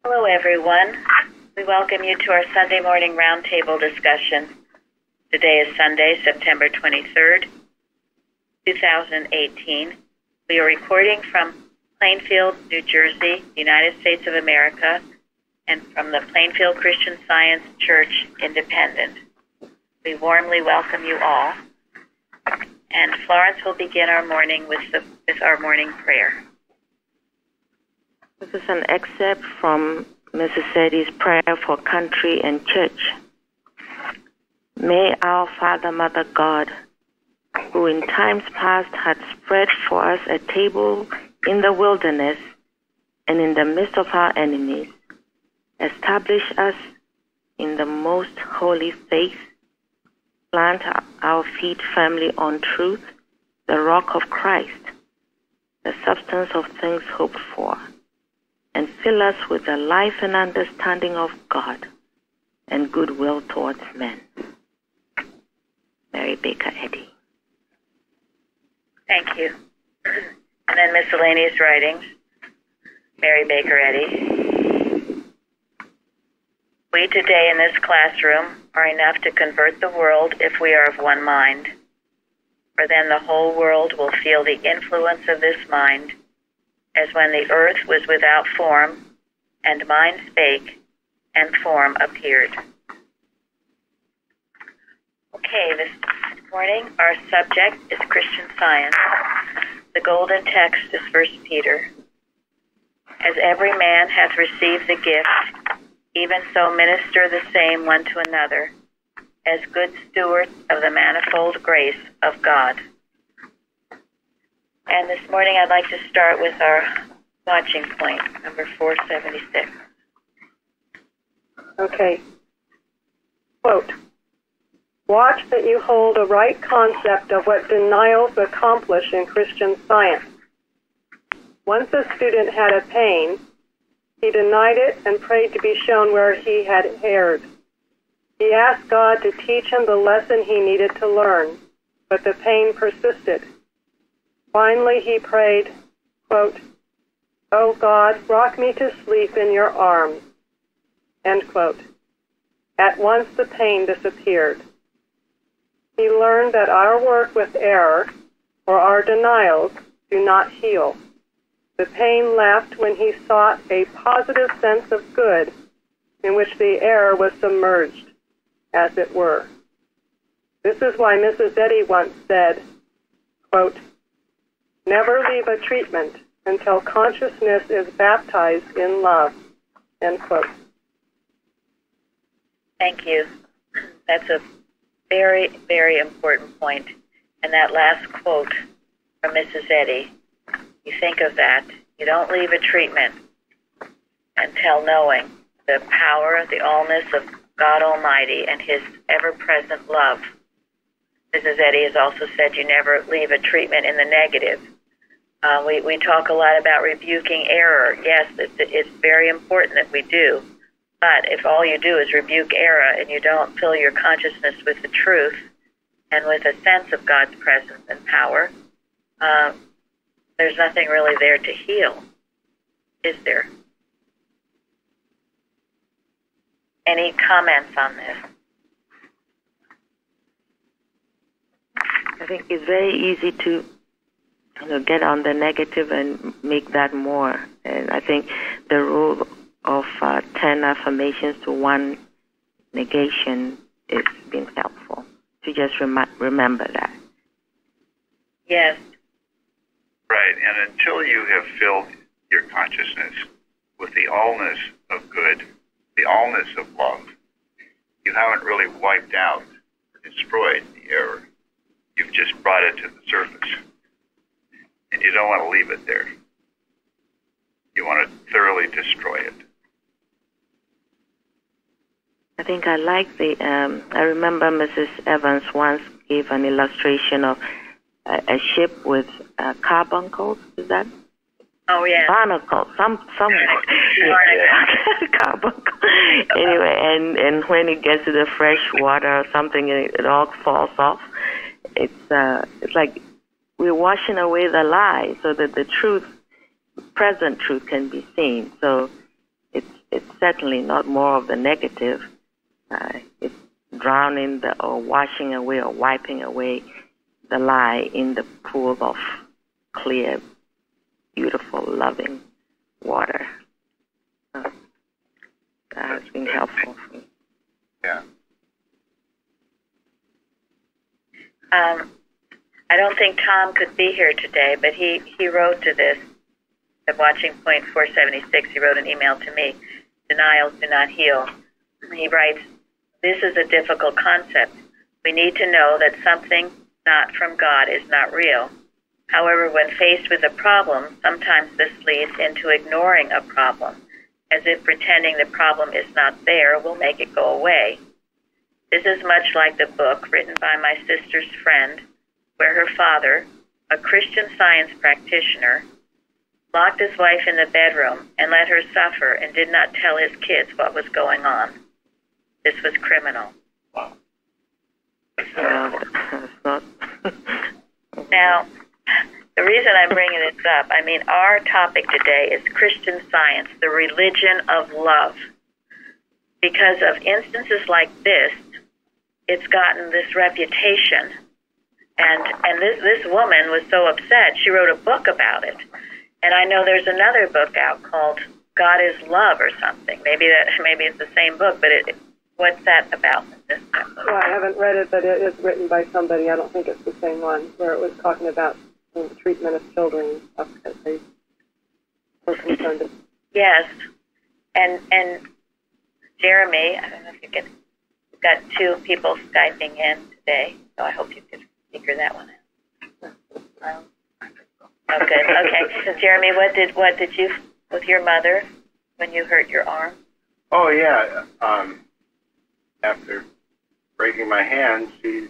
Hello, everyone. We welcome you to our Sunday morning roundtable discussion. Today is Sunday, September 23rd, 2018. We are recording from Plainfield, New Jersey, United States of America, and from the Plainfield Christian Science Church Independent. We warmly welcome you all. And Florence will begin our morning with our morning prayer. This is an excerpt from Mrs. Eddy's prayer for country and church. May our Father, Mother God, who in times past had spread for us a table in the wilderness and in the midst of our enemies, establish us in the most holy faith, plant our feet firmly on truth, the rock of Christ, the substance of things hoped for, and fill us with the life and understanding of God and goodwill towards men. Mary Baker Eddy. Thank you. And then miscellaneous writings. Mary Baker Eddy. We today in this classroom are enough to convert the world if we are of one mind. For then the whole world will feel the influence of this mind, as when the earth was without form, and mind spake, and form appeared. Okay, this morning our subject is Christian Science. The golden text is 1 Peter. As every man hath received the gift, even so minister the same one to another, as good stewards of the manifold grace of God. And this morning I'd like to start with our watching point, number 476. Okay. Quote, watch that you hold a right concept of what denials accomplish in Christian Science. Once a student had a pain, he denied it and prayed to be shown where he had erred. He asked God to teach him the lesson he needed to learn, but the pain persisted. Finally, he prayed, quote, "Oh God, rock me to sleep in your arms," end quote. At once the pain disappeared. He learned that our work with error, or our denials, do not heal. The pain left when he sought a positive sense of good in which the error was submerged, as it were. This is why Mrs. Eddy once said, quote, "Never leave a treatment until consciousness is baptized in love," end quote. Thank you. That's a very, very important point. And that last quote from Mrs. Eddy, you think of that. You don't leave a treatment until knowing the power, the allness of God Almighty and His ever-present love. Mrs. Eddy has also said you never leave a treatment in the negative. We talk a lot about rebuking error. Yes, it's very important that we do. But if all you do is rebuke error and you don't fill your consciousness with the truth and with a sense of God's presence and power, there's nothing really there to heal, is there? Any comments on this? I think it's very easy to get on the negative and make that more. And I think the rule of 10 affirmations to 1 negation has been helpful to just remember that. Yes. Right, and until you have filled your consciousness with the allness of good, the allness of love, you haven't really wiped out or destroyed the error. You've just brought it to the surface. And you don't want to leave it there. You want to thoroughly destroy it. I think I like I remember Mrs. Evans once gave an illustration of a ship with carbuncles. Is that? Oh, yeah. Barnacles. Some carbuncle. Anyway, and when it gets to the fresh water or something, it all falls off. It's like we're washing away the lie so that the truth, present truth, can be seen. So it's certainly not more of the negative. It's drowning or washing away or wiping away the lie in the pool of clear, beautiful, loving water. That has been helpful for me. Yeah. I don't think Tom could be here today, but he wrote to this, at Watching Point 476, he wrote an email to me, denials do not heal. He writes, this is a difficult concept. We need to know that something not from God is not real. However, when faced with a problem, sometimes this leads into ignoring a problem, as if pretending the problem is not there will make it go away. This is much like the book written by my sister's friend, where her father, a Christian Science practitioner, locked his wife in the bedroom and let her suffer and did not tell his kids what was going on. This was criminal. Wow. Now, the reason I'm bringing this up, I mean, our topic today is Christian Science, the religion of love. Because of instances like this, it's gotten this reputation. And this woman was so upset, she wrote a book about it. And I know there's another book out called God is Love or something. Maybe it's the same book, but what's that about? Well, I haven't read it, but it is written by somebody. I don't think it's the same one, where it was talking about the treatment of children and stuff because they were concerned about. Yes. And Jeremy, I don't know if you can, we've got two people Skyping in today, so I hope you could figure that one out. Oh, good. Okay. So, Jeremy, what did you with your mother when you hurt your arm? Oh yeah. After breaking my hand, she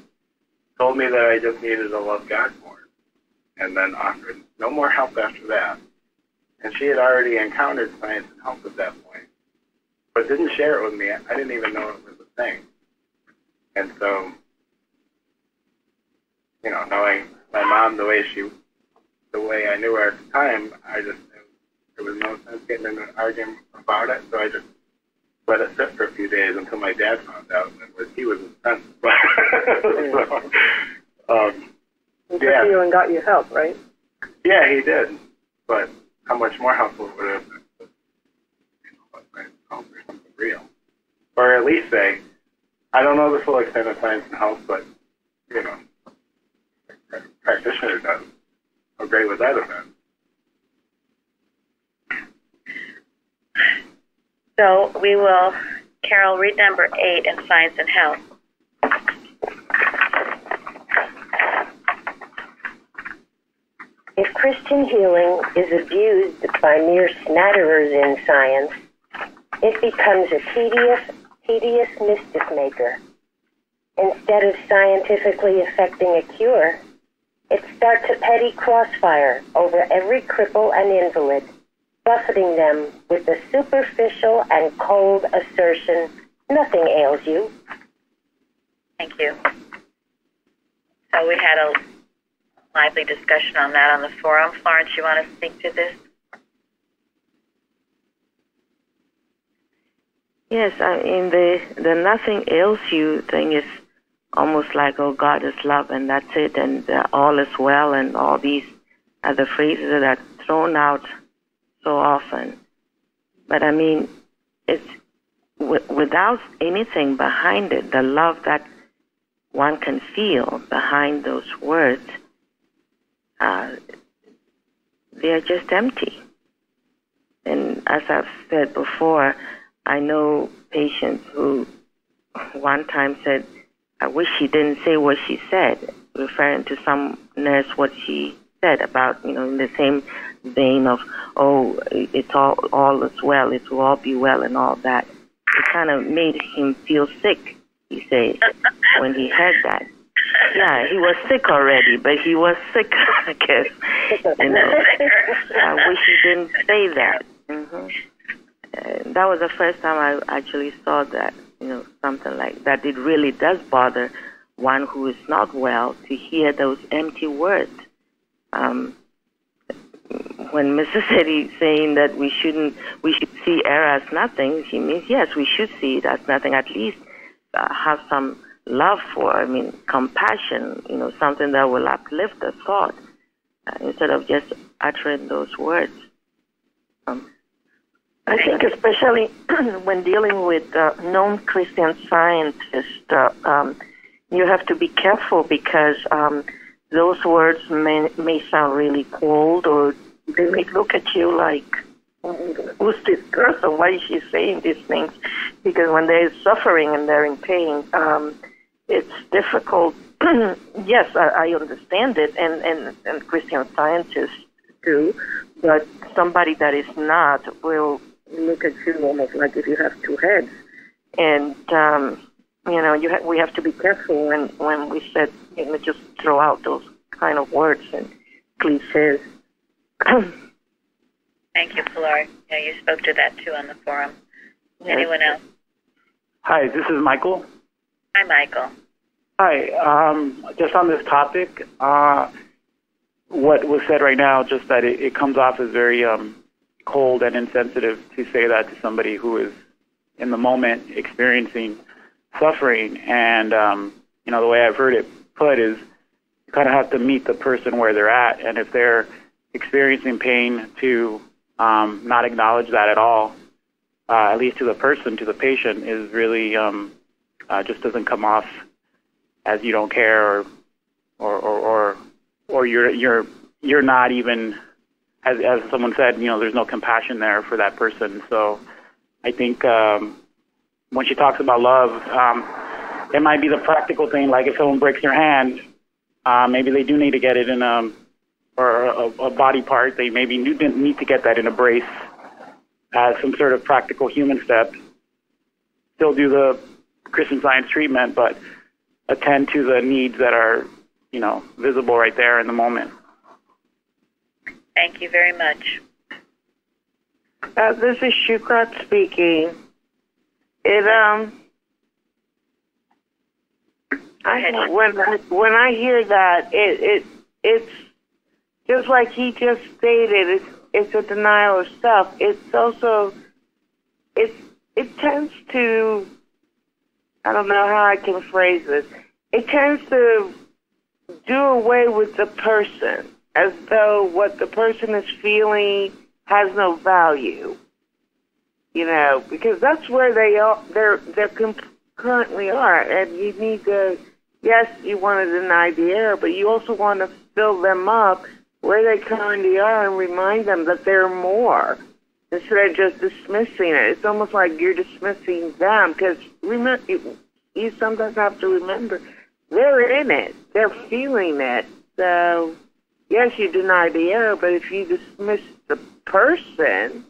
told me that I just needed to love God more, and then offered no more help after that. And she had already encountered science and help at that point, but didn't share it with me. I didn't even know it was a thing. And so, knowing my mom the way I knew her at the time, there was no sense getting in an argument about it, so I just let it sit for a few days until my dad found out, and he was incensed. He took you and got you help, right? Yeah, he did. But how much more helpful would it have been to help or something real? Or at least say, I don't know the full extent of science and health, but, a practitioner does. How great would that have been? So we will, Carol, read number 8 in Science and Health. If Christian healing is abused by mere smatterers in science, it becomes a tedious mischief maker. Instead of scientifically effecting a cure, it starts a petty crossfire over every cripple and invalid, buffeting them with the superficial and cold assertion, nothing ails you. Thank you. So we had a lively discussion on that on the forum. Florence, you want to speak to this? Yes, I mean, the nothing ails you thing is almost like, oh, God is love, and that's it, and all is well, and all these are the phrases that are thrown out so often. But I mean, it's without anything behind it, the love that one can feel behind those words, they're just empty. And as I've said before, I know patients who one time said, I wish she didn't say what she said, referring to some nurse what she said about, in the same vein of, oh, it's all is well, it will all be well and all that. It kind of made him feel sick, he said, when he heard that. Yeah, he was sick already, but he was sick, I guess. I wish he didn't say that. That was the first time I actually saw that, something like that. It really does bother one who is not well to hear those empty words. When when Mrs. Eddy saying that we should see error as nothing, she means yes, we should see it as nothing. At least have some love for, compassion. Something that will uplift the thought instead of just uttering those words. I think especially when dealing with non-Christian scientists, you have to be careful because those words may sound really cold, or they may look at you like, who's this person? Why is she saying these things? Because when they're suffering and they're in pain, it's difficult. Yes, I understand it, and Christian scientists do, but somebody that is not will look at you almost like if you have two heads. And, we have to be careful when we said, just throw out those kind of words and cliches. Thank you, Pilar. Yeah, you spoke to that too on the forum. Anyone else? Hi, this is Michael. Hi, Michael. Hi. Just on this topic, what was said right now, just that it comes off as very cold and insensitive to say that to somebody who is in the moment experiencing suffering. And, the way I've heard it put is you kind of have to meet the person where they're at. And if they're experiencing pain, to not acknowledge that at all, at least to the person, to the patient, is really just doesn't come off as you don't care, or you're not even, as someone said, there's no compassion there for that person. So I think when she talks about love, it might be the practical thing, like if someone breaks their hand, maybe they do need to get it in a body part. They maybe need to get that in a brace as some sort of practical human step. Still do the Christian Science treatment, but attend to the needs that are, visible right there in the moment. Thank you very much. This is Shukrat speaking. When I hear that, it's just like he just stated. It's a denial of self. It's also it tends to, I don't know how I can phrase this. It tends to do away with the person, as though what the person is feeling has no value. Because that's where they are. They're currently are, and you need to. Yes, you want to deny the error, but you also want to fill them up where they currently are and remind them that they're more, instead of just dismissing it. It's almost like you're dismissing them, because you sometimes have to remember they're in it, they're feeling it. So yes, you deny the error, but if you dismiss the person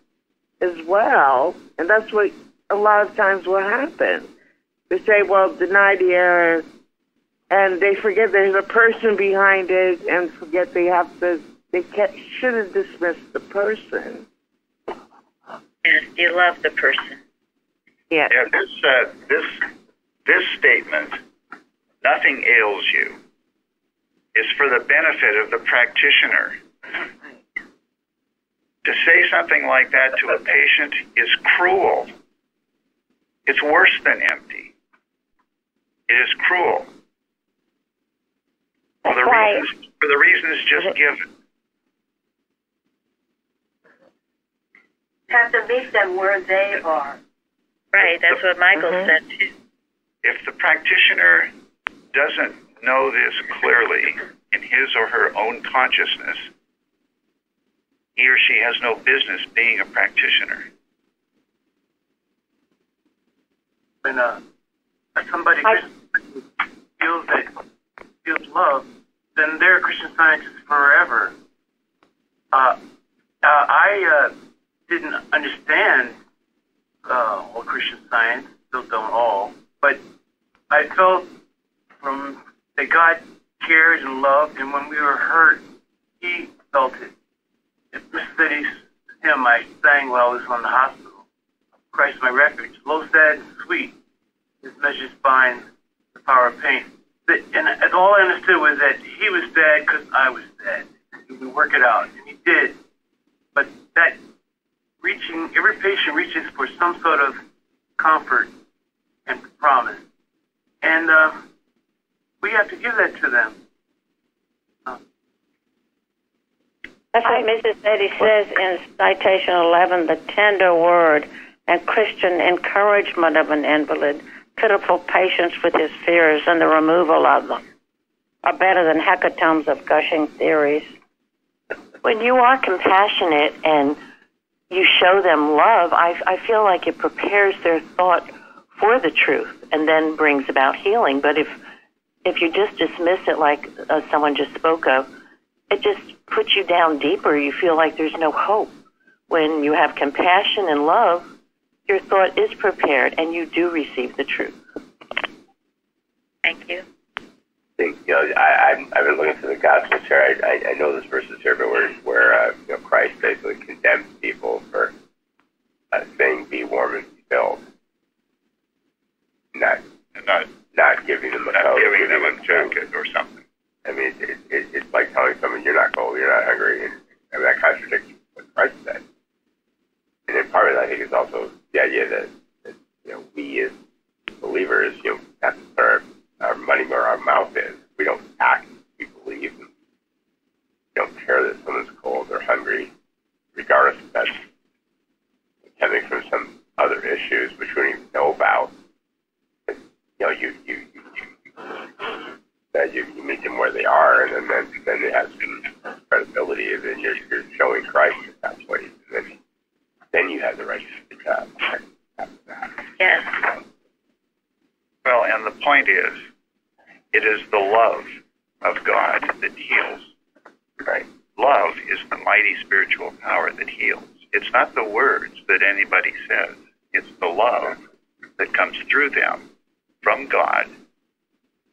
as well, and that's what a lot of times what happens. They say, well, deny the error, and they forget there's a person behind it, and forget they shouldn't dismiss the person. Yes, you love the person. Yes. Yeah, this statement, nothing ails you, is for the benefit of the practitioner. To say something like that to a patient is cruel. It's worse than empty. It is cruel. For the reasons just given. Have to meet them where they are. Right, that's what Michael said too. If the practitioner doesn't know this clearly in his or her own consciousness, he or she has no business being a practitioner. When somebody feels love, then they're a Christian Scientist forever. I didn't understand all Christian Science, still don't all, but I felt that God cares and loved, and when we were hurt, He felt it. Mr. Eddy's hymn I sang while I was on the hospital, Christ my refuge, low, sad, and sweet, His measures bind the power of pain. And all I understood was that He was sad because I was sad. He would work it out, and He did. but that every patient reaches for some sort of comfort and promise. And we have to give that to them. That's what Mrs. Eddy says in citation 11, the tender word and Christian encouragement of an invalid, pitiful patience with his fears, and the removal of them are better than hecatombs of gushing theories. When you are compassionate and you show them love, I feel like it prepares their thought for the truth and then brings about healing. But if you just dismiss it like someone just spoke of, it just puts you down deeper. You feel like there's no hope. When you have compassion and love, your thought is prepared and you do receive the truth. Thank you. I think, I've been looking through the Gospels here. I know this verse is here, but where Christ basically condemns people for saying, "Be warm and be filled," not giving them a coat, giving them a jacket or something. I mean, it's like telling someone you're not cold, you're not hungry, and I mean, that contradicts what Christ said. And then part of that, I think, is also the idea that we as believers, have to put our money where our mouth is. We don't act as we believe. And we don't care that someone's cold or hungry, regardless if that's coming from some other issues which we don't even know about. But, you meet them where they are, and then they have some credibility, and then you're showing Christ at that point, and then you have the right to speak up after that. Yes. Well, and the point is, it is the love of God that heals. Right. Love is the mighty spiritual power that heals. It's not the words that anybody says. It's the love that comes through them from God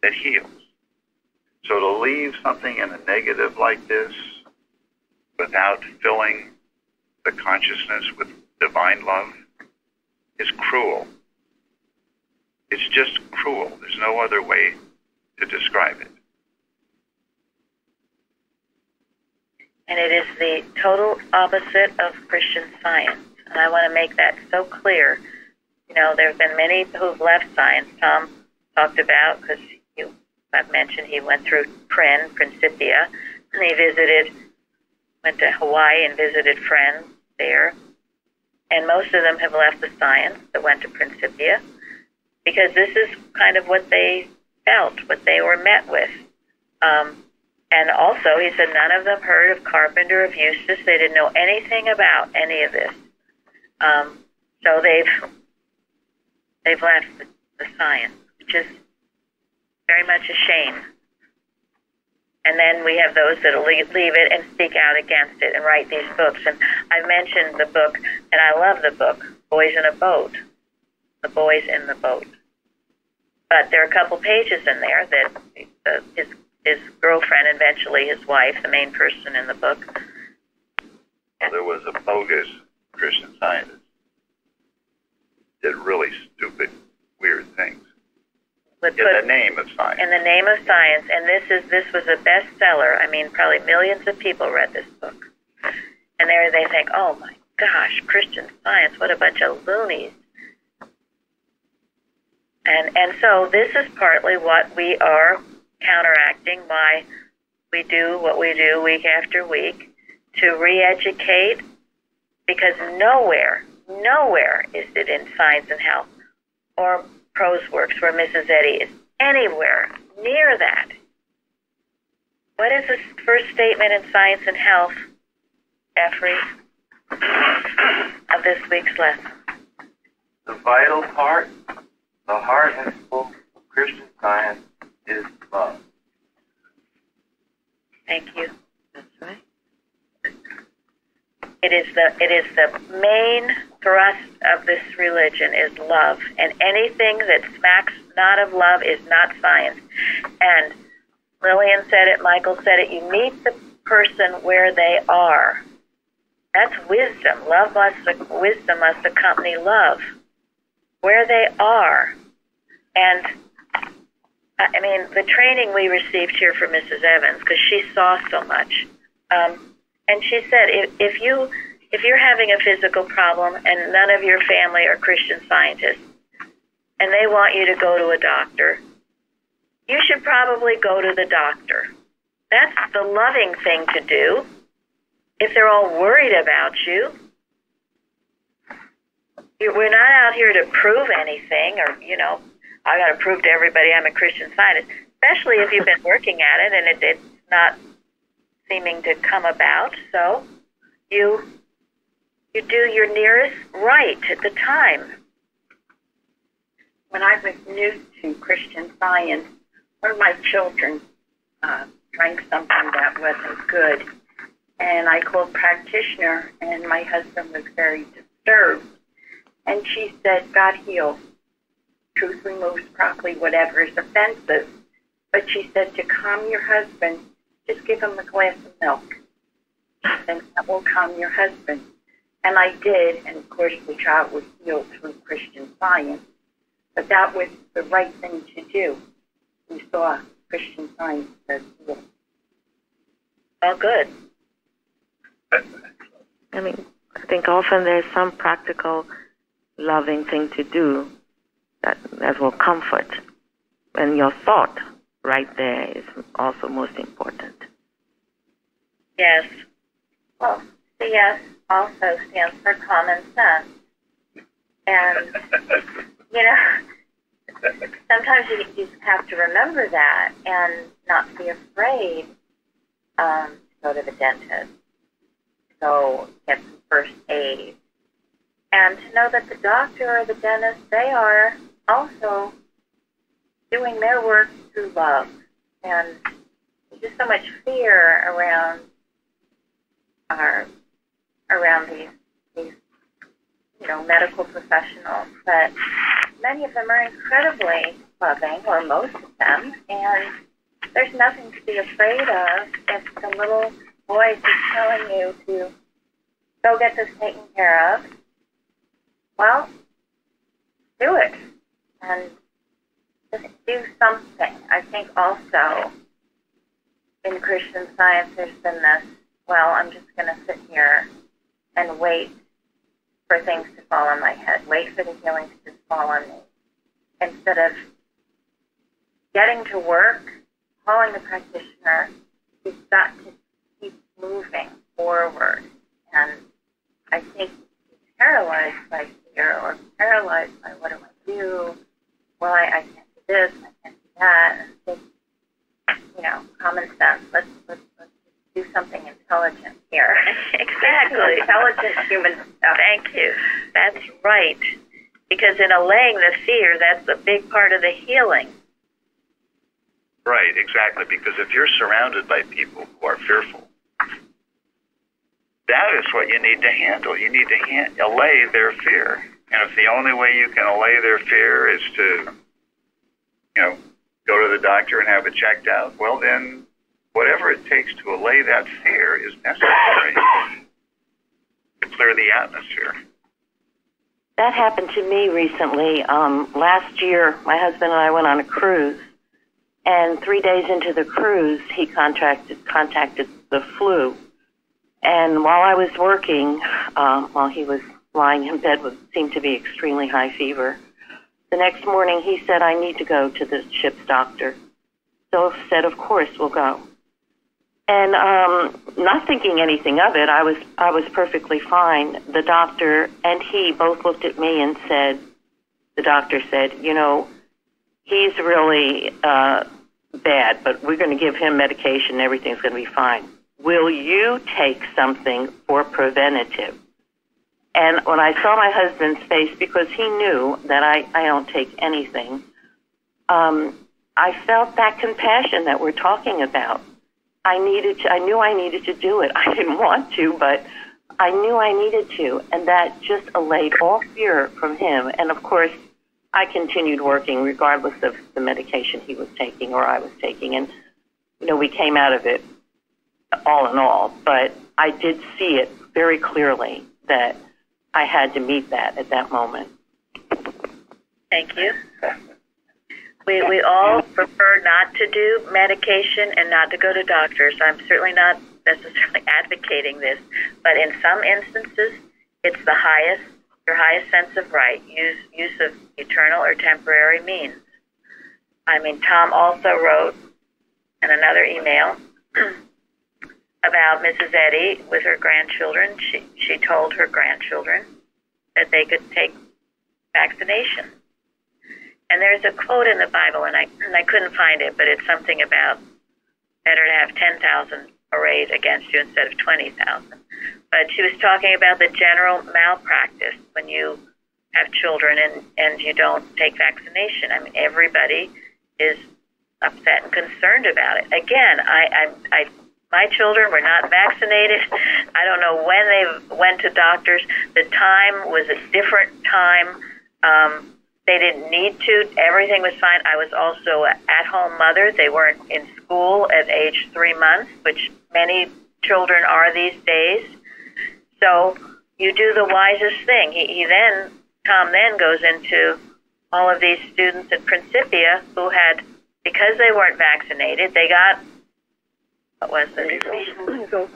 that heals. So to leave something in a negative like this without filling the consciousness with divine love is cruel. It's just cruel. There's no other way to describe it. And it is the total opposite of Christian Science. And I want to make that so clear. There have been many who've left science. Tom talked about, because I've mentioned he went through Principia, and he went to Hawaii and visited friends there. And most of them have left the science that went to Principia, because this is kind of what they felt, what they were met with. And also, he said none of them heard of Carpenter, of Eustace. They didn't know anything about any of this. So they've left the science, which is very much a shame. And then we have those that will leave it and speak out against it and write these books. And I've mentioned the book, and I love the book, Boys in a Boat, The Boys in the Boat. But there are a couple pages in there that his girlfriend, eventually his wife, the main person in the book. Well, there was a bogus Christian Scientist that did really stupid, weird things. In the name of science. In the name of science, and this was a bestseller. I mean, probably millions of people read this book. And there they think, oh my gosh, Christian Science, what a bunch of loonies. And so this is partly what we are counteracting, why we do what we do week after week, to re-educate, because nowhere is it in Science and Health or prose works where Mrs. Eddy is anywhere near that. What is the first statement in Science and Health, Jeffrey, of this week's lesson? The vital part, the heart and soul of Christian Science is love. Thank you. That's right. It is the main thrust of this religion is love, and anything that smacks not of love is not science. And Lillian said it, Michael said it, you meet the person where they are. That's wisdom. Wisdom must accompany love, where they are. And I mean, the training we received here from Mrs. Evans, because she saw so much, and she said, if you if you're having a physical problem and none of your family are Christian Scientists, and they want you to go to a doctor, you should probably go to the doctor. That's the loving thing to do. If they're all worried about you, we're not out here to prove anything, or, I got to prove to everybody I'm a Christian Scientist, especially if you've been working at it and it's not seeming to come about. So you do your nearest right at the time. When I was new to Christian Science, one of my children drank something that wasn't good, and I called practitioner, and my husband was very disturbed. And she said, God heals. Truth removes probably whatever is offensive. But she said to calm your husband, just give him a glass of milk. And that will calm your husband. And I did, and of course the child was healed through Christian Science. But that was the right thing to do. We saw Christian Science as healing. Oh, good. I think often there's some practical, loving thing to do that will comfort. And your thought right there is also most important. Yes. Well, CS also stands for common sense. And, sometimes you just have to remember that and not be afraid to go to the dentist. So get some first aid. And to know that the doctor or the dentist, they are also doing their work through love. And there's just so much fear around these medical professionals, but many of them are incredibly loving, or most of them, and there's nothing to be afraid of if the little voice is telling you to go get this taken care of. Well, do it, and just do something. I think also in Christian Science there's been this, I'm just going to sit here and wait for things to fall on my head, wait for the healing to just fall on me, instead of getting to work, calling the practitioner. You've got to keep moving forward. And I think paralyzed by fear or paralyzed by what do I do? Well, I can't do this, I can't do that. And just, common sense. Let's do something intelligent here. Exactly. Intelligent human stuff. Thank you. That's right. Because in allaying the fear, that's a big part of the healing. Right, exactly. Because if you're surrounded by people who are fearful, that is what you need to handle. You need to allay their fear. And if the only way you can allay their fear is to, go to the doctor and have it checked out, well then, whatever it takes to allay that fear is necessary to clear the atmosphere. That happened to me recently. Last year, my husband and I went on a cruise, and 3 days into the cruise, he contacted the flu. And while I was working, while he was lying in bed with seemed to be extremely high fever, the next morning he said, I need to go to the ship's doctor. So I said, of course, we'll go. And not thinking anything of it, I was perfectly fine. The doctor and he both looked at me and said, the doctor said, he's really bad, but we're going to give him medication and everything's going to be fine. Will you take something for preventative? And when I saw my husband's face, because he knew that I don't take anything, I felt that compassion that we're talking about. I knew I needed to do it. I didn't want to, but I knew I needed to. And that just allayed all fear from him. And of course, I continued working regardless of the medication he was taking or I was taking. And, we came out of it all in all. But I did see it very clearly that I had to meet that at that moment. Thank you. We all prefer not to do medication and not to go to doctors. I'm certainly not necessarily advocating this, but in some instances, it's your highest sense of right, use of eternal or temporary means. I mean, Tom also wrote in another email about Mrs. Eddy with her grandchildren. She told her grandchildren that they could take vaccination. And there's a quote in the Bible, and I couldn't find it, but it's something about better to have 10,000 arrayed against you instead of 20,000. But she was talking about the general malpractice when you have children and you don't take vaccination. I mean, everybody is upset and concerned about it. Again, my children were not vaccinated. I don't know when they went to doctors. The time was a different time. They didn't need to. Everything was fine. I was also an at-home mother. They weren't in school at age 3 months, which many children are these days. So you do the wisest thing. Tom then goes into all of these students at Principia who had, because they weren't vaccinated, they got, what was it? Measles.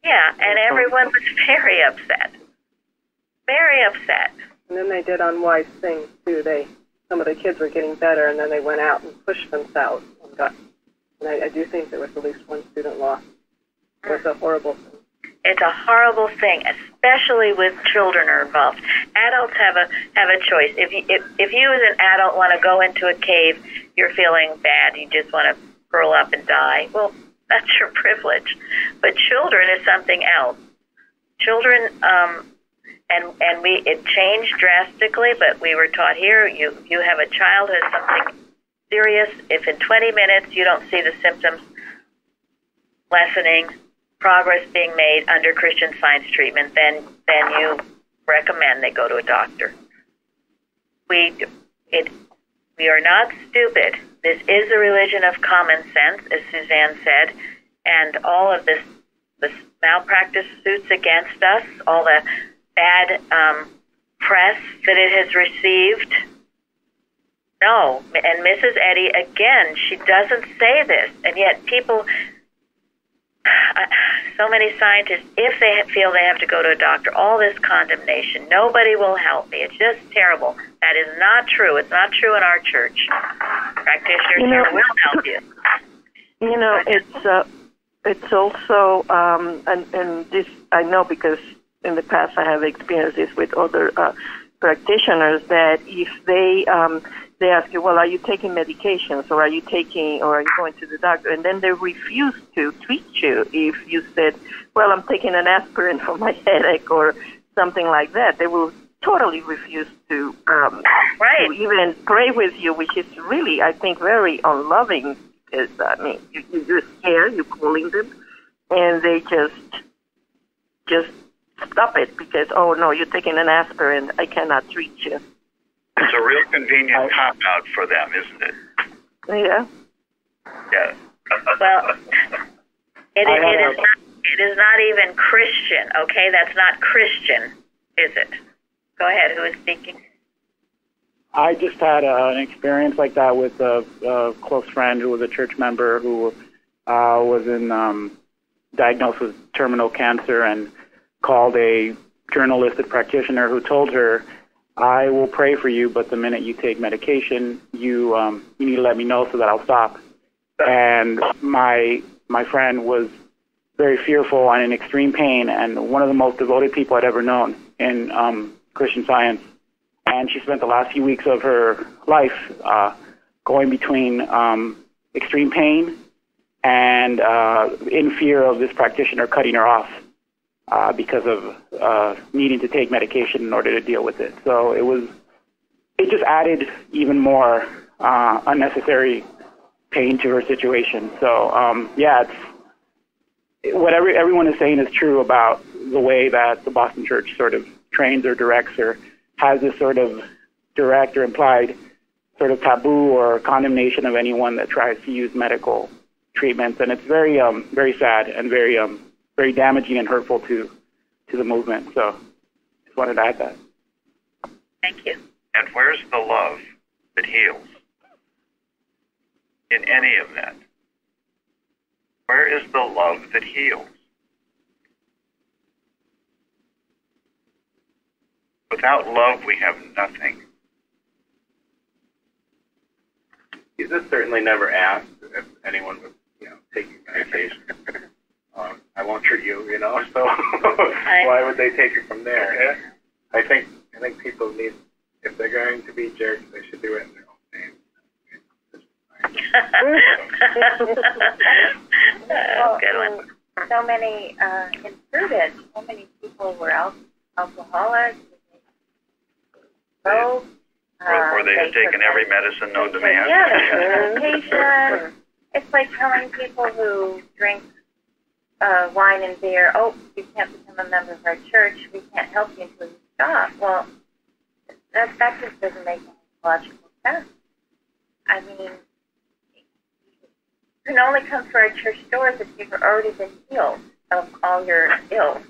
Yeah, and everyone was very upset. Very upset. And then they did unwise things too. Some of the kids were getting better, and then they went out and pushed themselves. And I do think there was at least one student lost. It was a horrible thing. It's a horrible thing, especially with children are involved. Adults have a choice. If you as an adult want to go into a cave, you're feeling bad, you just want to curl up and die. Well, that's your privilege. But children is something else. Children, it changed drastically, but we were taught here, you have a child who has something serious. If in 20 minutes you don't see the symptoms lessening, progress being made under Christian Science treatment, then you recommend they go to a doctor. We are not stupid. This is a religion of common sense, as Suzanne said, and all of this malpractice suits against us, all the bad press that it has received. No, and Mrs. Eddy, again, she doesn't say this, and yet people, so many scientists, if they feel they have to go to a doctor, all this condemnation, nobody will help me. It's just terrible. That is not true. It's not true in our church. Practitioners here will help you. It's also, and this I know because in the past I have experienced this with other practitioners, that if they ask you, well, are you taking medications, or are you going to the doctor, and then they refuse to treat you if you said, well, I'm taking an aspirin for my headache or something like that. They will totally refuse to even pray with you, which is really, I think, very unloving. Because you're scared, you're calling them, and they just stop it because, oh no, you're taking an aspirin, I cannot treat you. It's a real convenient cop-out for them, isn't it? Yeah. Yeah. Well, it is not even Christian, okay? That's not Christian, is it? Go ahead, who is speaking? I just had an experience like that with a close friend who was a church member who was diagnosed with terminal cancer and called a journalistic practitioner who told her, I will pray for you, but the minute you take medication, you need to let me know so that I'll stop. And my friend was very fearful and in extreme pain, and one of the most devoted people I'd ever known in Christian Science. And she spent the last few weeks of her life going between extreme pain and in fear of this practitioner cutting her off because of needing to take medication in order to deal with it. So it just added even more unnecessary pain to her situation. So what everyone is saying is true about the way that the Boston Church sort of trains or directs or has this sort of direct or implied sort of taboo or condemnation of anyone that tries to use medical treatments, and it's very, very sad and very, very damaging and hurtful to the movement. So, just wanted to add that. Thank you. And where's the love that heals in any of that? Where is the love that heals? Without love, we have nothing. Jesus certainly never asked if anyone was, taking medication. I won't treat you, so why would they take it from there? I think people need, if they're going to be jerks, they should do it in their own name. Good one. So many included. So many people were alcoholics. Or they had taken every medicine known to man. Yeah, medication. It's like telling people who drink wine and beer, oh, you can't become a member of our church. We can't help you until you stop. Well, that just doesn't make any logical sense. I mean, you can only come to our church doors if you've already been healed of all your ills.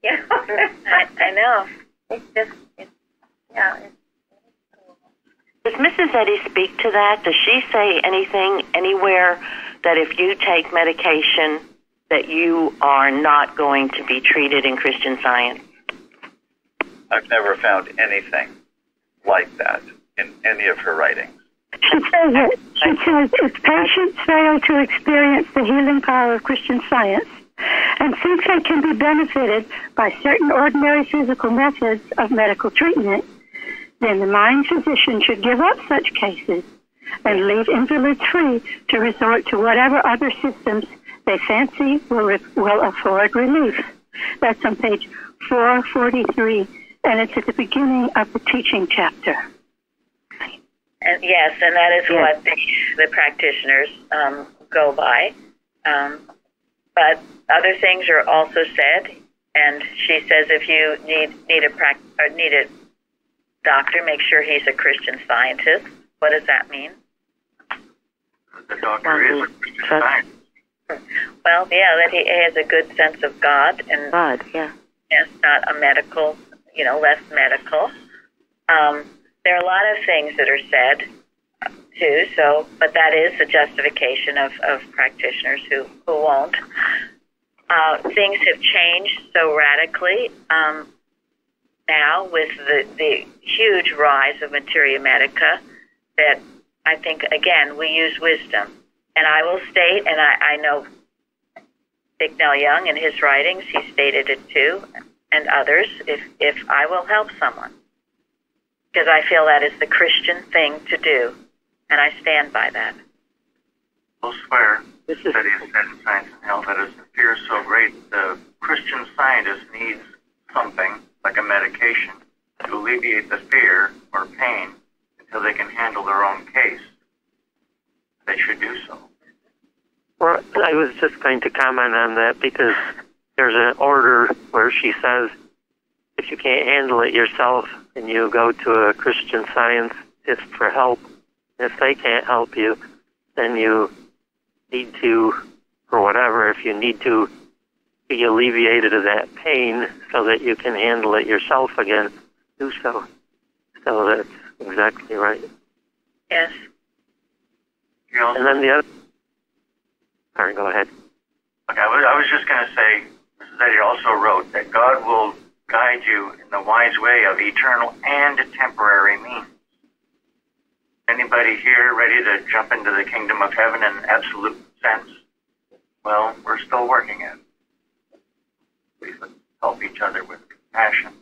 Yeah, I know. It's just, Does Mrs. Eddy speak to that? Does she say anything anywhere that if you take medication that you are not going to be treated in Christian Science? I've never found anything like that in any of her writings. She says if patients fail to experience the healing power of Christian Science and think they can be benefited by certain ordinary physical methods of medical treatment, then the mind physician should give up such cases and leave invalids free to resort to whatever other systems they fancy will afford relief. That's on page 443, and it's at the beginning of the teaching chapter. And yes, and that is what the practitioners go by. But other things are also said, and she says if you need a doctor, make sure he's a Christian Scientist. What does that mean? The doctor is a Christian Scientist. Well, yeah, that he has a good sense of God and yes, not a medical, less medical. There are a lot of things that are said too. So, but that is the justification of practitioners who won't. Things have changed so radically now with the huge rise of materia medica that I think, again, we use wisdom. And I will state, and I know Bicknell Young in his writings, he stated it too, and others, if I will help someone. Because I feel that is the Christian thing to do, and I stand by that. Elsewhere, that he has said in Science and Health that as the fear is so great, the Christian scientist needs something like a medication to alleviate the fear or pain until they can handle their own case. They should do so. Well, I was just going to comment on that because there's an order where she says if you can't handle it yourself and you go to a Christian Scientist for help, if they can't help you, then you need to, or whatever, if you need to be alleviated of that pain so that you can handle it yourself again, do so. So that's exactly right. Yes. And then the other... All right, go ahead. Okay, I was just going to say, Mrs. Eddy also wrote that God will guide you in the wise way of eternal and temporary means. Anybody here ready to jump into the kingdom of heaven in absolute sense? Well, we're still working at it. We help each other with compassion.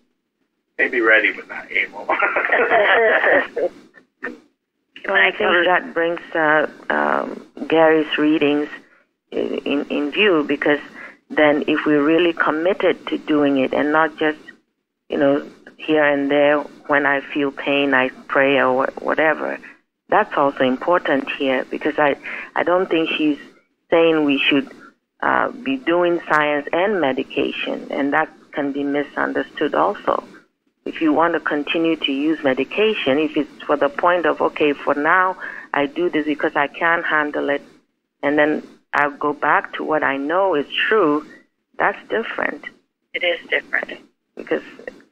Maybe ready, but not able. Well, I think that brings Gary's readings in view, because then if we're really committed to doing it and not just, here and there when I feel pain, I pray or whatever, that's also important here, because I don't think she's saying we should be doing science and medication, and that can be misunderstood also. If you want to continue to use medication, if it's for the point of, okay, for now, I do this because I can't handle it, and then I'll go back to what I know is true, that's different. It is different. Because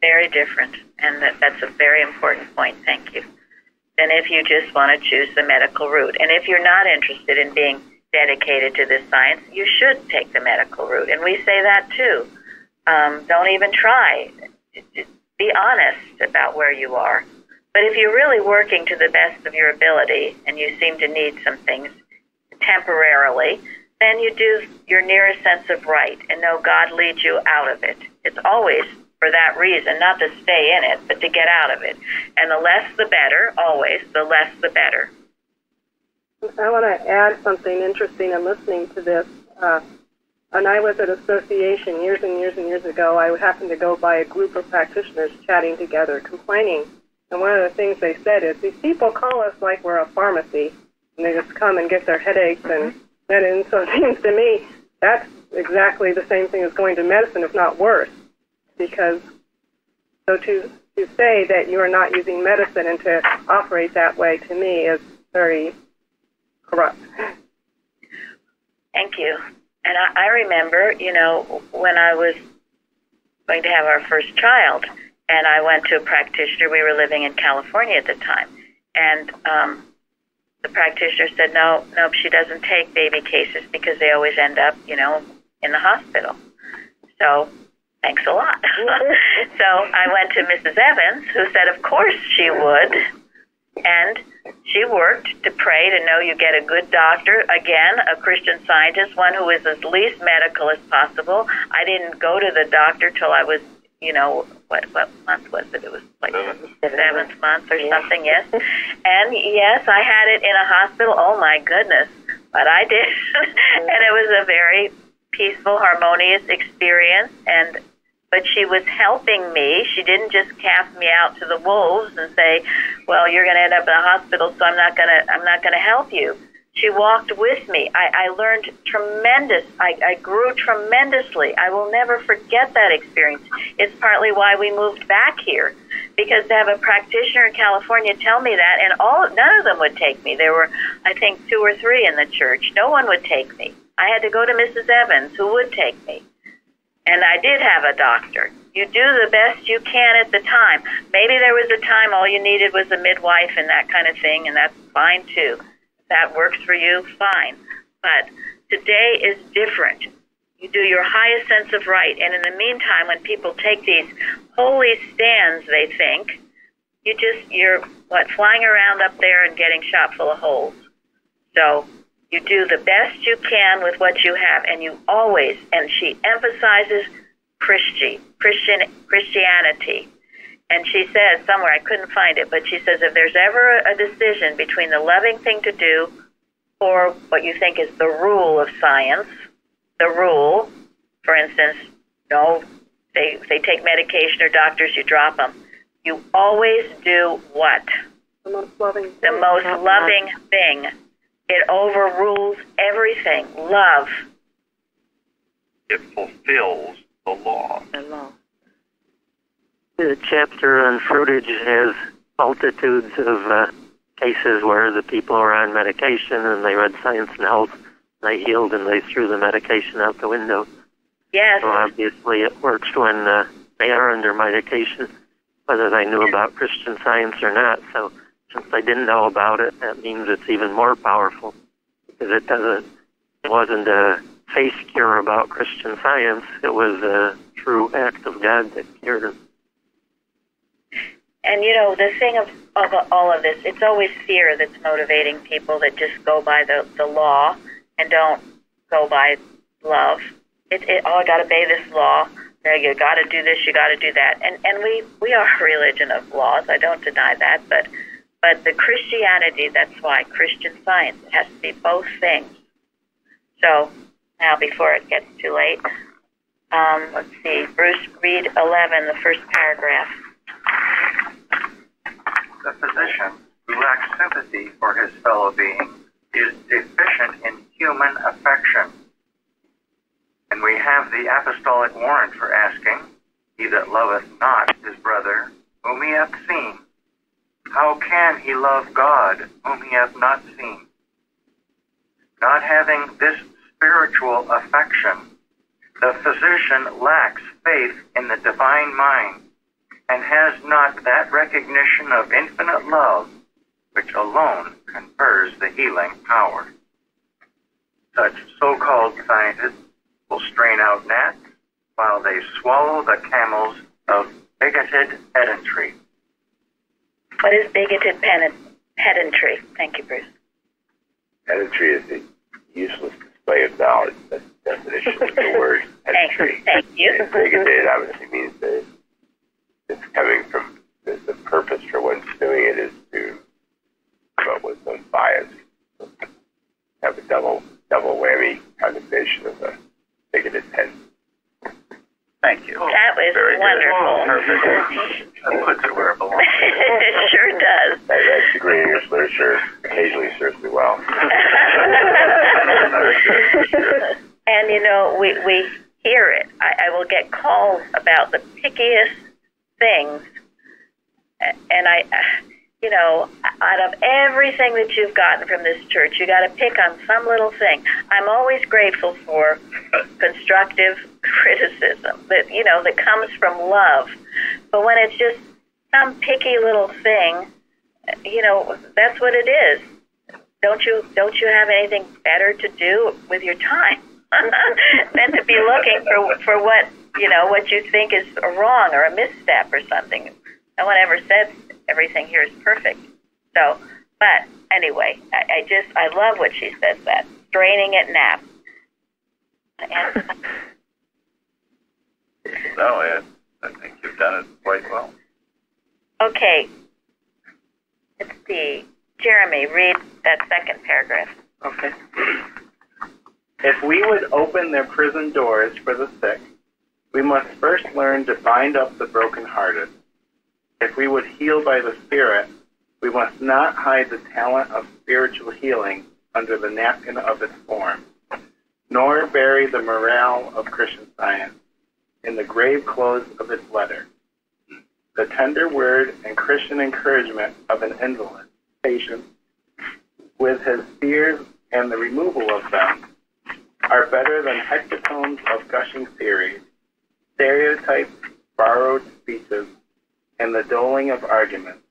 very different, and that's a very important point, thank you. Than if you just want to choose the medical route. And if you're not interested in being dedicated to this science, you should take the medical route. And we say that too. Don't even try. Be honest about where you are. But if you're really working to the best of your ability and you seem to need some things temporarily, then you do your nearest sense of right and know God leads you out of it. It's always for that reason, not to stay in it, but to get out of it. And the less the better, always, the less the better. I want to add something interesting in listening to this. When I was at association years and years and years ago, I happened to go by a group of practitioners chatting together, complaining. And one of the things they said is, these people call us like we're a pharmacy, and they just come and get their headaches. And so it seems to me that's exactly the same thing as going to medicine, if not worse. Because so to say that you are not using medicine and to operate that way, to me, is very corrupt. Thank you. And I remember, when I was going to have our first child, and I went to a practitioner. We were living in California at the time. And the practitioner said, no, she doesn't take baby cases because they always end up, in the hospital. So thanks a lot. So I went to Mrs. Evans, who said, of course she would. And she worked to pray to know you get a good doctor. Again, a Christian Scientist, one who is as least medical as possible. I didn't go to the doctor till I was, what month was it? It was like seventh month or something, yes. And yes, I had it in a hospital. Oh my goodness. But I did. And it was a very peaceful, harmonious experience. But she was helping me. She didn't just cast me out to the wolves and say, well, you're going to end up in a hospital, so I'm not going to help you. She walked with me. I learned tremendous. I grew tremendously. I will never forget that experience. It's partly why we moved back here, because to have a practitioner in California tell me that, and none of them would take me. There were, I think, 2 or 3 in the church. No one would take me. I had to go to Mrs. Evans, who would take me. And I did have a doctor. You do the best you can at the time. Maybe there was a time all you needed was a midwife and that kind of thing, and that's fine too. If that works for you, fine. But today is different. You do your highest sense of right. And in the meantime, when people take these holy stands, they think, you're flying around up there and getting shot full of holes. So you do the best you can with what you have, and you always, and she emphasizes Christianity. And she says somewhere, I couldn't find it, but she says if there's ever a decision between the loving thing to do or what you think is the rule of science, the rule, for instance, they take medication or doctors, you drop them. You always do what? The most loving thing. It overrules everything. Love. It fulfills the law. The chapter on fruitage has multitudes of cases where the people are on medication and they read Science and Health, they healed and they threw the medication out the window. Yes. So obviously it works when they are under medication, whether they knew about Christian Science or not. So since they didn't know about it, that means it's even more powerful, because it wasn't a face cure about Christian Science. It was a true act of God that cured him. And the thing of all of this, it's always fear that's motivating people that just go by the law and don't go by love. I got to obey this law. You got to do this, you got to do that. And we are a religion of laws. I don't deny that, but the Christianity, that's why Christian Science, it has to be both things. So now, before it gets too late, let's see, Bruce, read 11, the first paragraph. The physician who lacks sympathy for his fellow being is deficient in human affection. And we have the apostolic warrant for asking, he that loveth not his brother, whom he hath seen, how can he love God, whom he hath not seen? Not having this spiritual affection, the physician lacks faith in the divine mind and has not that recognition of infinite love which alone confers the healing power. Such so-called scientists will strain out gnats while they swallow the camels of bigoted pedantry. What is bigoted pedantry? Thank you, Bruce. Pedantry is the useless display of knowledge. That's the definition of the word pedantry. Thank you. And bigoted obviously means that it's coming from the purpose for one's doing it is to promote one's own bias. Have a double whammy condemnation of a bigoted pedant. Thank you. That was Very wonderful. Perfect. That puts it where it belongs. It sure does. That degree in English literature occasionally serves me well. And you know, we hear it. I will get calls about the pickiest things, and you know, out of everything that you've gotten from this church, you got to pick on some little thing. I'm always grateful for constructive criticism that, you know, that comes from love. But when it's just some picky little thing, you know, that's what it is. Don't you have anything better to do with your time than to be looking for what, you know, what you think is wrong or a misstep or something? No one ever said everything here is perfect. So, but anyway, I love what she says, that straining at nap. And No, I think you've done it quite well. okay, let's see. Jeremy, read that second paragraph. Okay. If we would open their prison doors for the sick, we must first learn to bind up the brokenhearted. If we would heal by the Spirit, we must not hide the talent of spiritual healing under the napkin of its form, nor bury the morale of Christian Science in the grave clothes of its letter. The tender word and Christian encouragement of an invalid patient with his fears and the removal of them are better than hecatombs of gushing theories, stereotypes, borrowed speeches, and the doling of arguments,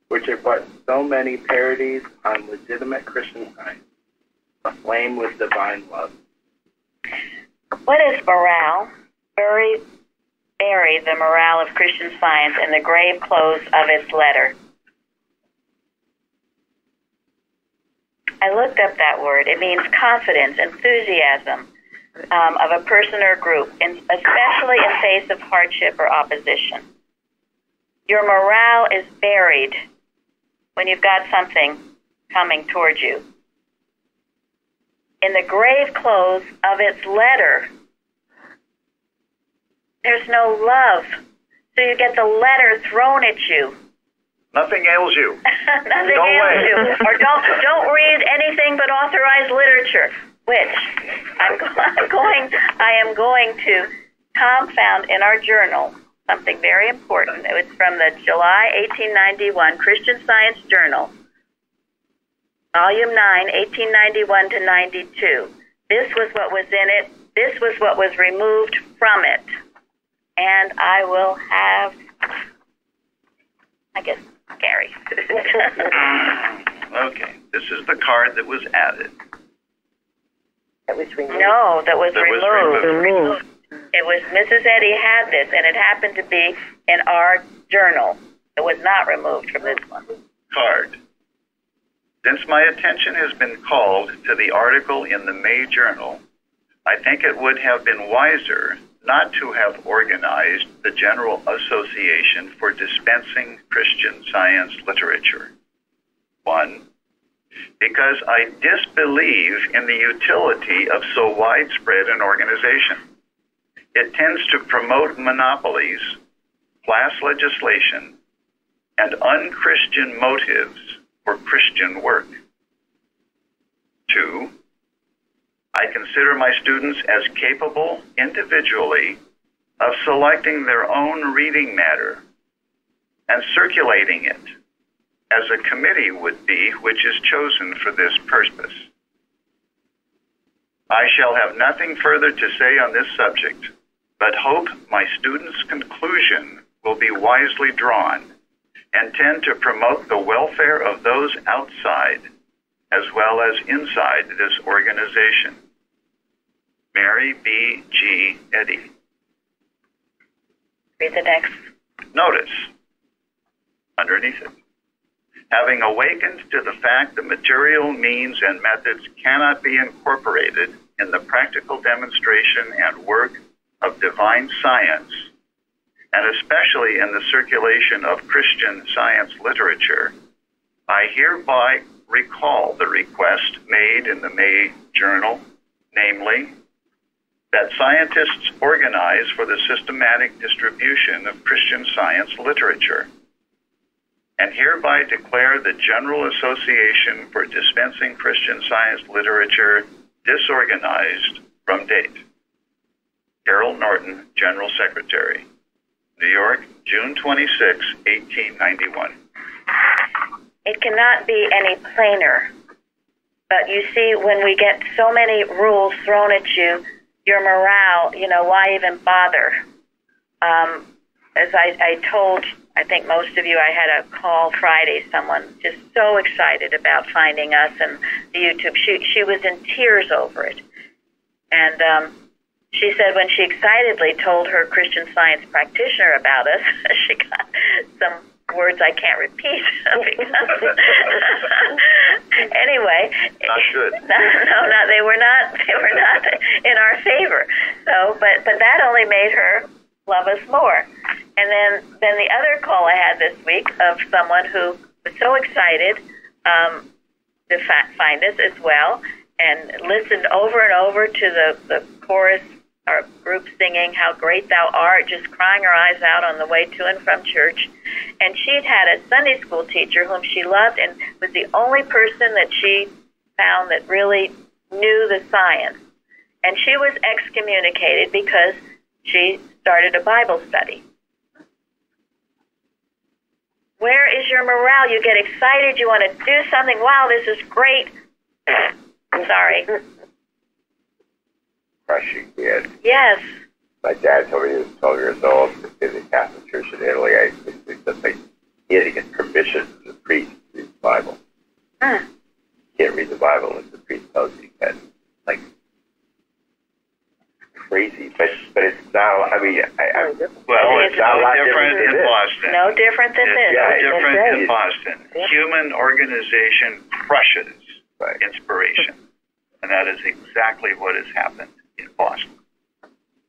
which are but so many parodies on legitimate Christian science, aflame with divine love. What is morale? Bury the morale of Christian Science in the grave clothes of its letter. I looked up that word. It means confidence, enthusiasm of a person or group, especially in face of hardship or opposition. Your morale is buried when you've got something coming towards you. In the grave clothes of its letter, there's no love. So you get the letter thrown at you. Nothing ails you. Nothing No ails way. you. Or don't read anything but authorized literature, which I am going to. Tom found in our journal something very important. It was from the July 1891 Christian Science Journal, Volume 9, 1891 to 92. This was what was in it. This was what was removed from it. And I will have, I guess, Gary. Okay, this is the card that was added. That was removed. No, that was That was removed. It was, Mrs. Eddy had this, and it happened to be in our journal. It was not removed from this one. Card. Since my attention has been called to the article in the May Journal, I think it would have been wiser not to have organized the General Association for Dispensing Christian Science Literature. 1, because I disbelieve in the utility of so widespread an organization. It tends to promote monopolies, class legislation, and unchristian motives for Christian work. 2, I consider my students as capable individually of selecting their own reading matter and circulating it as a committee would be, which is chosen for this purpose. I shall have nothing further to say on this subject, but hope my students' conclusion will be wisely drawn and tend to promote the welfare of those outside as well as inside this organization. Mary B. G. Eddy. Read the next Notice, underneath it, having awakened to the fact that material means and methods cannot be incorporated in the practical demonstration and work of divine science, and especially in the circulation of Christian Science literature, I hereby recall the request made in the May Journal, namely, that scientists organize for the systematic distribution of Christian Science literature, and hereby declare the General Association for Dispensing Christian Science Literature disorganized from date. Harold Norton, General Secretary. New York, June 26, 1891. It cannot be any plainer. But you see, when we get so many rules thrown at you, your morale, why even bother? As I told, I think most of you, I had a call Friday, someone just so excited about finding us and the YouTube. She was in tears over it. And she said when she excitedly told her Christian Science practitioner about us, she got some words I can't repeat. Anyway, not good. No, they were not in our favor. So, but that only made her love us more. And then the other call I had this week of someone who was so excited to find us as well, and listened over and over to the chorus or group singing "How Great Thou Art," just crying her eyes out on the way to and from church. And she'd had a Sunday school teacher whom she loved and was the only person that she found that really knew the science. And she was excommunicated because she started a Bible study. Where is your morale? You get excited, you want to do something. Wow, this is great. Sorry. Crushing, yes. Yes. My dad told me he was 12 years old in the Catholic Church in Italy. He had to get permission from the priest to read the Bible. You can't read the Bible unless the priest tells you can. Like, crazy. But it's not, I mean, it's no different in Boston. No different than this. No different in Boston. Human organization crushes inspiration. And that is exactly what has happened in Boston.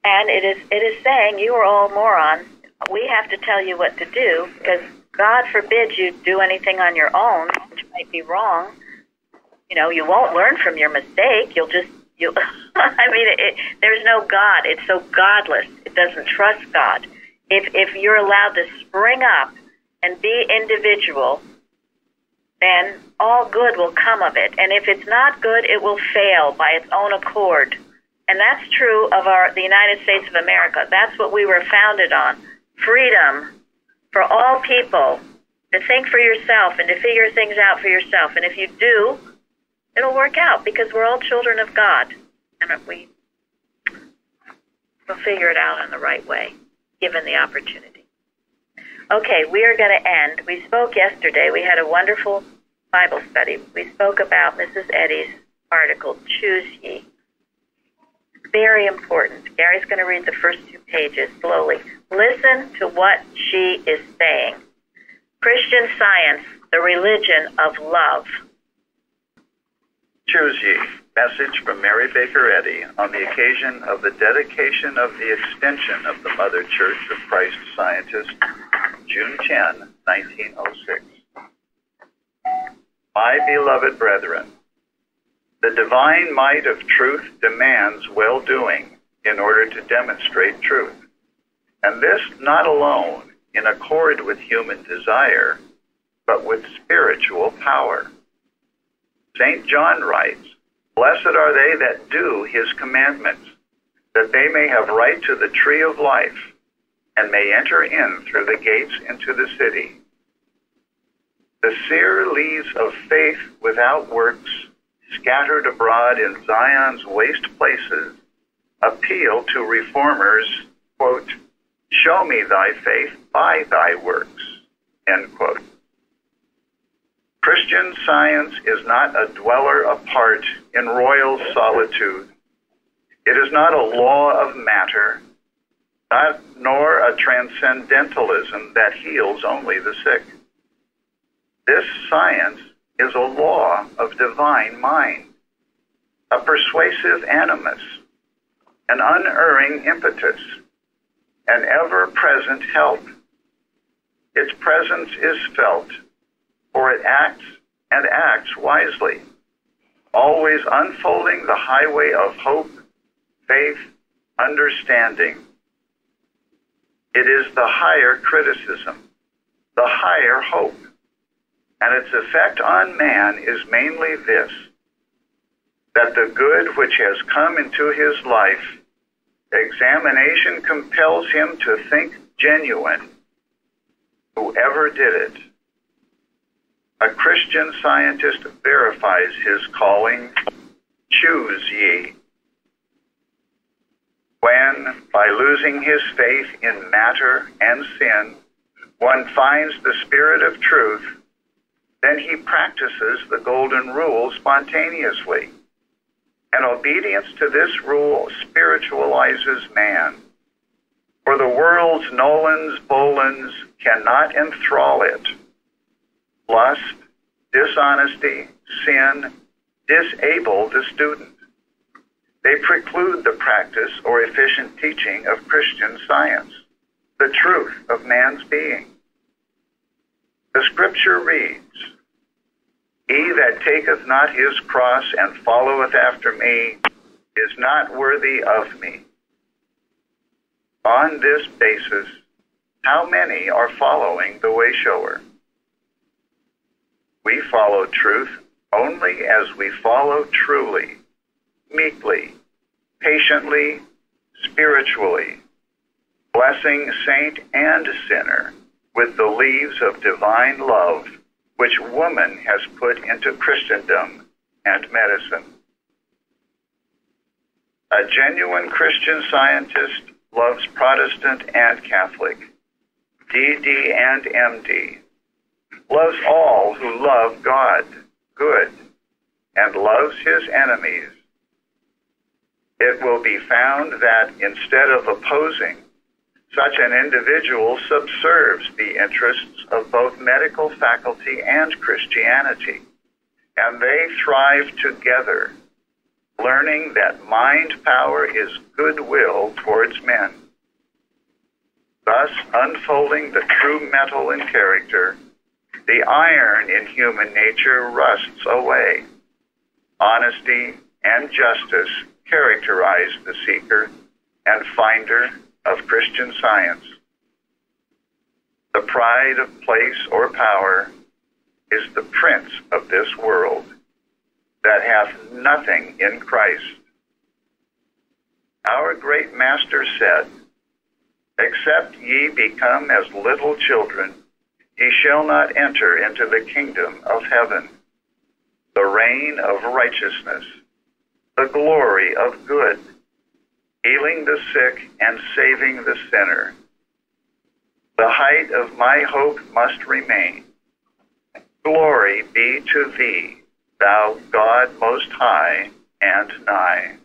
And it is saying, you are all morons. We have to tell you what to do, because God forbids you do anything on your own, which might be wrong. You won't learn from your mistake. I mean, there's no God. It's so godless. It doesn't trust God. If you're allowed to spring up and be individual, then all good will come of it. And if it's not good, it will fail by its own accord. And that's true of the United States of America. That's what we were founded on. Freedom for all people to think for yourself and to figure things out for yourself. And if you do, it'll work out, because we're all children of God. And we'll figure it out in the right way, given the opportunity. Okay, we are going to end. We spoke yesterday. We had a wonderful Bible study. We spoke about Mrs. Eddy's article, Choose Ye. Very important. Gary's going to read the first 2 pages slowly. Listen to what she is saying. Christian Science, the religion of love. Choose Ye. Message from Mary Baker Eddy on the occasion of the dedication of the extension of the Mother Church of Christ Scientist, June 10, 1906. My beloved brethren, the divine might of truth demands well-doing in order to demonstrate truth, and this not alone in accord with human desire, but with spiritual power. St. John writes, "Blessed are they that do his commandments, that they may have right to the tree of life, and may enter in through the gates into the city." The sere leaves of faith without works, scattered abroad in Zion's waste places, appeal to reformers, quote, "Show me thy faith by thy works," end quote. Christian Science is not a dweller apart in royal solitude. It is not a law of matter. nor a transcendentalism that heals only the sick. This science is a law of divine mind, a persuasive animus, an unerring impetus, an ever-present help. Its presence is felt, for it acts and acts wisely, always unfolding the highway of hope, faith, understanding. It is the higher criticism, the higher hope, and its effect on man is mainly this, that the good which has come into his life, examination compels him to think genuine, whoever did it. A Christian scientist verifies his calling, choose ye. When, by losing his faith in matter and sin, one finds the spirit of truth, then he practices the golden rule spontaneously. And obedience to this rule spiritualizes man. For the world's Nolans, Bolans cannot enthrall it. Lust, dishonesty, sin disable the student. They preclude the practice or efficient teaching of Christian science, the truth of man's being. The scripture reads, "He that taketh not his cross and followeth after me is not worthy of me." On this basis, how many are following the way-shower? We follow truth only as we follow truly, meekly, patiently, spiritually, blessing saint and sinner with the leaves of divine love which woman has put into Christendom and medicine. A genuine Christian scientist loves Protestant and Catholic, DD and MD, loves all who love God, good, and loves his enemies. It will be found that instead of opposing, such an individual subserves the interests of both medical faculty and Christianity, and they thrive together, learning that mind power is goodwill towards men. Thus, unfolding the true metal in character, the iron in human nature rusts away. Honesty and justice characterize the seeker and finder of Christian science. The pride of place or power is the prince of this world that hath nothing in Christ. Our great master said, "Except ye become as little children, ye shall not enter into the kingdom of heaven." The reign of righteousness, the glory of good, healing the sick and saving the sinner. The height of my hope must remain. Glory be to thee, thou God most high and nigh.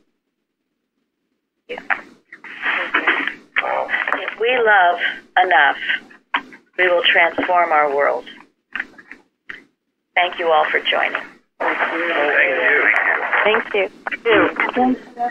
If we love enough, we will transform our world. Thank you all for joining. Thank you. Thank you. Thank you.